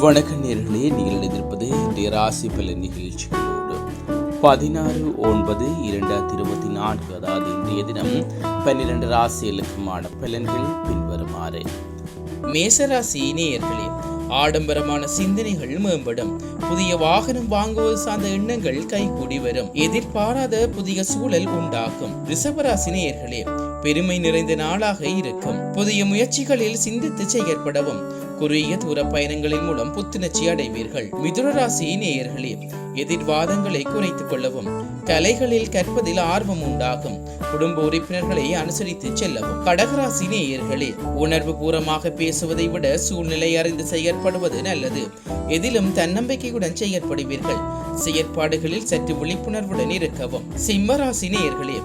வணக்க நேயர்களே, நீங்கள் இணைந்திருப்பது இன்றைய ராசி பலன் நிகழ்ச்சிகளோடு 16/9/2024 அதாவது இன்றைய தினம் 12 ராசிகளுக்குமான பலன்கள் பின்வருமாறு. மேசராசி நேயர்களே, ஆடம்பரமான சிந்தனைகள் மேம்படும். புதிய வாகனம் வாங்குவது சார்ந்த எண்ணங்கள் கைகூடி வரும். எதிர்பாராத புதிய சூழல் உண்டாகும். ரிஷபராசி நேயர்களே, பெருமை நிறைந்த நாளாக இருக்கும். புதிய முயற்சிகளில் சிந்தித்து செயற்படவும். குறுகிய தூர பயணங்களின் மூலம் புத்துணர்ச்சி அடைவீர்கள். மிதுன ராசி நேயர்களே, எதிர்வாதங்களை குறைத்துக் கொள்ளவும். கலைகளில் கற்பதில் ஆர்வம் உண்டாகும். குடும்ப உறுப்பினர்களை அனுசரித்து செல்லவும். கடகராசி நேயர்களே, உணர்வு பூர்வமாக பேசுவதை விட சூழ்நிலை அறிந்து செயற்படுவது நல்லது. எதிலும் தன்னம்பிக்கையுடன் செயற்படுவீர்கள். செயற்பாடுகளில் சற்று விழிப்புணர்வுடன் இருக்கவும். சிம்மராசி நேயர்களே,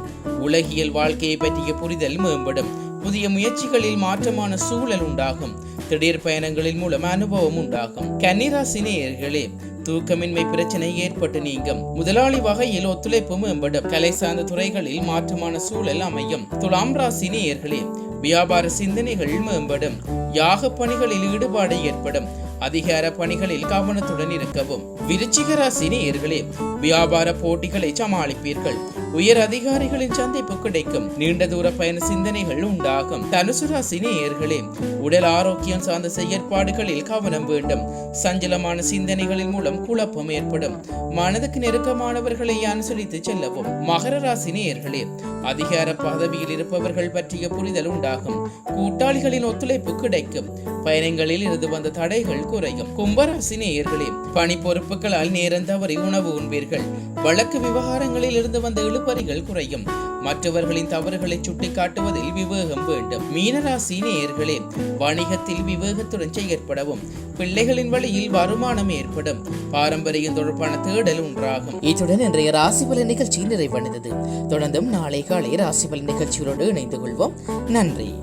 உலகியல் வாழ்க்கையை பற்றிய புரிதல் மேம்படும். புதிய முயற்சிகளில் மாற்றமான சூழல் உண்டாகும். திடீர் பயணங்களின் மூலம் அனுபவம் உண்டாகும். கன்னிராசி நேயர்களே, தூக்கமின்மை பிரச்சனை ஏற்பட்டு நீங்கும். முதலாளி வகையில் ஒத்துழைப்பு மேம்படும். கலை சார்ந்த துறைகளில் மாற்றமான சூழல் அமையும். துலாம் ராசி நேயர்களே, வியாபார சிந்தனைகள் மேம்படும். யாக பணிகளில் ஈடுபாடு ஏற்படும். அதிகார பணிகளில் கவனத்துடன் இருக்கவும். விருச்சிக ராசி நேயர்களே, வியாபார போட்டிகளை சமாளிப்பீர்கள். உயர் அதிகாரிகளின் சந்திப்பு கிடைக்கும். நீண்ட தூர பயண சிந்தனைகள் உண்டாகும். தனுசு ராசி நேயர்களே, உடல் ஆரோக்கியம் சார்ந்த செயற்பாடுகளில் கவனம் வேண்டும். சஞ்சலமான சிந்தனைகளின் மூலம் குழப்பம் ஏற்படும். மனதுக்கு நெருக்கமானவர்களை அனுசரித்து செல்லவும். மகர ராசி நேயர்களே, அதிகார பதவியில் இருப்பவர்கள் பற்றிய புரிதல் உண்டாகும். கூட்டாளிகளின் ஒத்துழைப்பு கிடைக்கும். பயணங்களில் இருந்து வந்த தடைகள் குறையும். கும்பராசி நேயர்களே, பணி பொறுப்புகளால் நேரம் தவறி உணவு உண்பீர்கள். வழக்கு விவகாரங்களில் இருந்து வந்த இழுபறிகள் குறையும். மற்றவர்களின் தவறுகளை சுட்டிக்காட்டுவதில் விவேகம் வேண்டும். மீனராசி நேயர்களே, வணிகத்தில் விவேகத்துடன் செயற்படவும். பிள்ளைகளின் வழியில் வருமானம் ஏற்படும். பாரம்பரியம் தொடர்பான தேடல் உண்டாகும். இத்துடன் இன்றைய ராசி பலன் நிகழ்ச்சி நிறைவடைந்தது. தொடர்ந்தும் நாளை காலை ராசி பலன் நிகழ்ச்சிகளோடு இணைந்து கொள்வோம். நன்றி.